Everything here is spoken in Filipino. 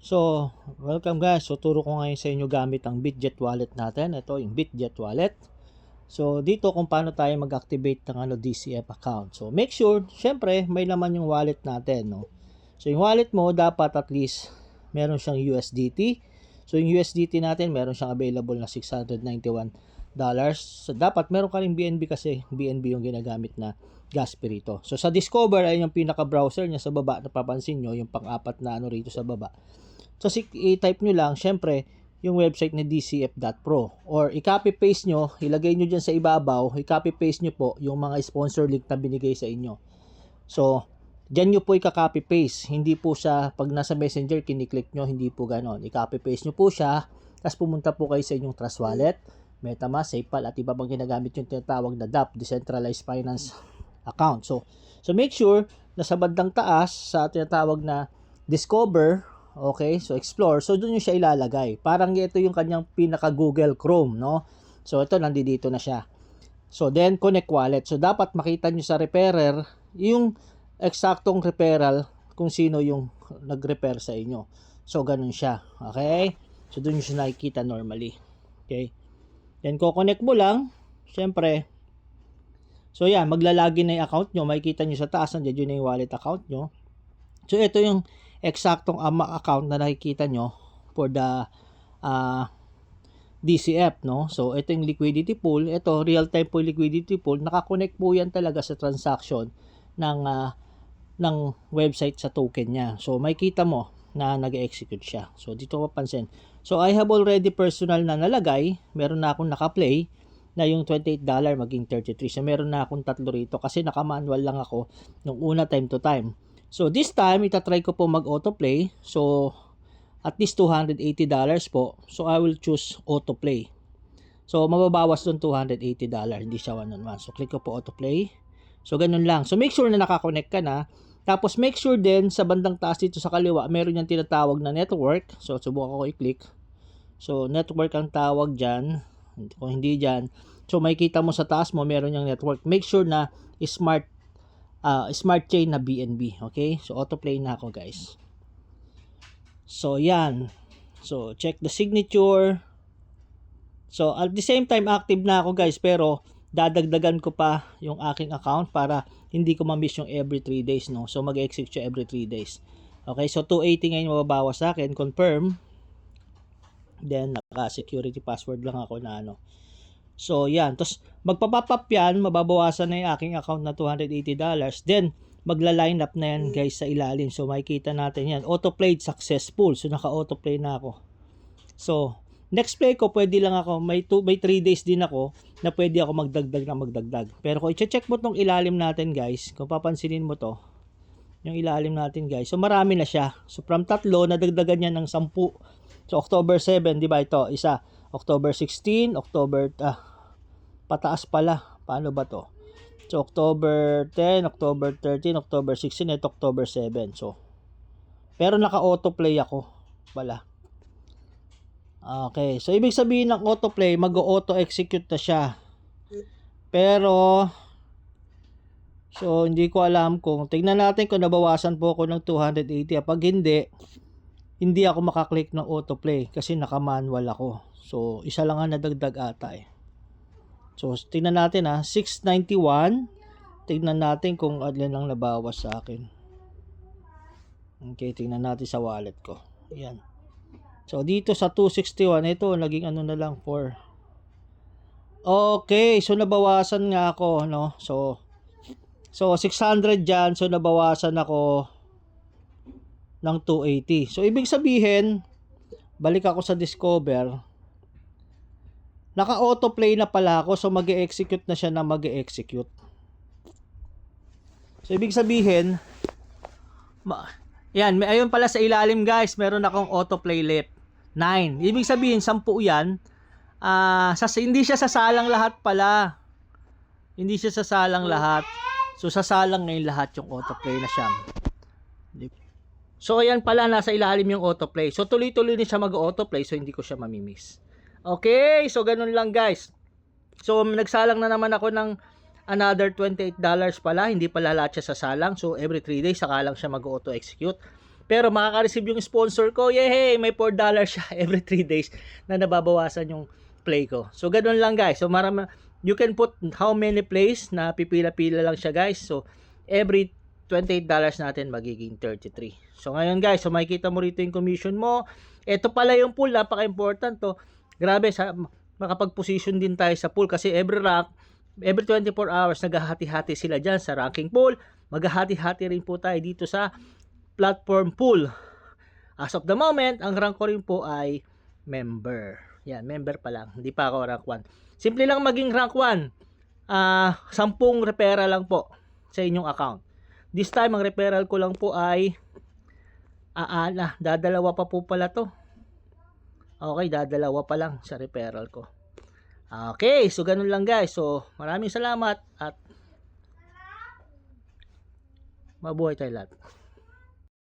So, welcome guys. So, turo ko ngayon sa inyo gamit ang Bitget wallet natin. Ito yung Bitget wallet. So, dito kung paano tayo mag-activate ng DCF account. So, make sure, syempre, may laman yung wallet natin, no? So, yung wallet mo, dapat at least meron siyang USDT. So, yung USDT natin, meron siyang available na $691. So, dapat meron ka rin BNB kasi BNB yung ginagamit na Gasper rito. So, sa Discover, ay yung pinaka-browser niya sa baba. Napapansin nyo, yung pang-apat na rito sa baba. So, i-type nyo lang, syempre, yung website ni dcf.pro. Or, i-copy-paste nyo, ilagay nyo dyan sa ibabaw, i-copy-paste nyo po yung mga sponsor link na binigay sa inyo. So, dyan nyo po i-copy-paste. Hindi po siya, pag nasa messenger, kiniklik nyo, hindi po ganon. I-copy-paste nyo po siya, tapos pumunta po kayo sa inyong Trust Wallet, MetaMask, PayPal, at iba pang ginagamit yung tinatawag na DApp, Decentralized Finance Account. So make sure na sa bandang taas, sa tinatawag na Discover, okay, so explore, so doon nyo siya ilalagay. Parang ito yung kanyang pinaka Google Chrome, no? So ito, nandito na siya. So then, connect wallet. So dapat makita nyo sa referrer, yung eksaktong referral kung sino yung nag-refer sa inyo. So ganun siya, okay? So doon nyo siya nakikita normally. Okay? Then, ko-connect mo lang, syempre. So yan, maglalagin na yung account nyo. Makikita nyo sa taas, nandiyan yun na yung wallet account nyo. So ito yung eksaktong account na nakikita nyo for the DCF, no? So ito yung liquidity pool, ito real-time po liquidity pool, nakakonect po yan talaga sa transaction ng website sa token niya. So makikita mo na nag-execute siya. So dito mapansin. So I have already personal na nalagay, meron na akong naka-play na yung $28 maging 33. So meron na akong tatlo rito kasi naka-manual lang ako nung una time to time. So, this time, itatry ko po mag-autoplay. So, at least $280 po. So, I will choose autoplay. So, mababawas doon $280. Hindi siya 1-on-1. So, click ko po autoplay. So, ganun lang. So, make sure na nakakonect ka na. Tapos, make sure din sa bandang taas dito sa kaliwa, meron yung tinatawag na network. So, subukan ko i-click. So, network ang tawag dyan. Kung hindi dyan. So, makikita mo sa taas mo, meron yung network. Make sure na smart chain na BNB. Okay? So, autoplay na ako, guys. So, yan. So, check the signature. So, at the same time, active na ako, guys. Pero, dadagdagan ko pa yung aking account para hindi ko ma-miss yung every 3 days, no? So, mag-execute siya every 3 days. Okay? So, 280 ngayon mababawas sa akin. Confirm. Then, naka-security password lang ako na ano. So, yan. Tapos, magpa-pop up yan, mababawasan na yung aking account na $280. Then, magla-line up na yan, guys, sa ilalim. So, makikita natin yan. Autoplayed successful. So, naka-autoplay na ako. So, next play ko, pwede lang ako, may 3 days din ako na pwede ako magdagdag. Pero kung i-check mo tong ilalim natin, guys, kung papansinin mo to, yung ilalim natin, guys. So, marami na siya. So, from 3, nadagdagan niya ng 10. So, October 7, di ba ito? Isa. October 16, pataas pala. Paano ba to? So, October 10, October 13, October 16, at October 7. So, pero naka-autoplay ako pala. Okay. So, ibig sabihin ng autoplay, mag-auto-execute na siya. Pero, so, hindi ko alam kung, tingnan natin kung nabawasan po ako ng 280. Pag hindi ako makaklik ng autoplay kasi naka-manual ako. So, isa lang ang nadagdag ata eh. So, tingnan natin 691. Tingnan natin kung alin lang nabawas sa akin. Okay, tingnan natin sa wallet ko. Ayan. So, dito sa 261, ito, naging na lang, 4. Okay, so nabawasan nga ako, no? So 600 dyan, so nabawasan ako ng 280. So, ibig sabihin, balik ako sa Discover, naka-autoplay na pala ako, so mag-e-execute na siya na mag-e-execute. So, ibig sabihin, yan, ayun pala sa ilalim, guys, meron akong autoplay left. 9. Ibig sabihin, 10 yan. Hindi siya sasalang lahat pala. Hindi siya sasalang lahat. So, sasalang ngayon lahat yung autoplay na siya. So, ayan pala, nasa ilalim yung autoplay. So, tuloy-tuloy din siya mag-autoplay, so hindi ko siya mamimiss. Okay, so ganun lang, guys. So, nagsalang na naman ako ng another $28 pala. Hindi pala lahat siya sasalang. So, every 3 days, saka lang siya mag-auto-execute. Pero makaka-receive yung sponsor ko, yay, may $4 siya every 3 days na nababawasan yung play ko. So ganun lang guys. So marami, you can put how many plays na pipila-pila lang siya guys. So every $28 natin magiging 33. So ngayon guys, so makikita mo rito yung commission mo. Ito pala yung pool, napaka-important to. Grabe, makapag-position din tayo sa pool kasi every rank, every 24 hours naghahati-hati sila dyan sa ranking pool. Maghahati-hati rin po tayo dito sa platform pool. As of the moment, ang rank ko rin po ay member. Yan, member pa lang. Hindi pa ako rank 1. Simple lang maging rank 1. 10 referral lang po sa inyong account. This time, ang referral ko lang po ay dadalawa pa po pala to. Okay, dadalawa pa lang sa referral ko. Okay, so ganun lang guys. So, maraming salamat at mabuhay tayo lahat.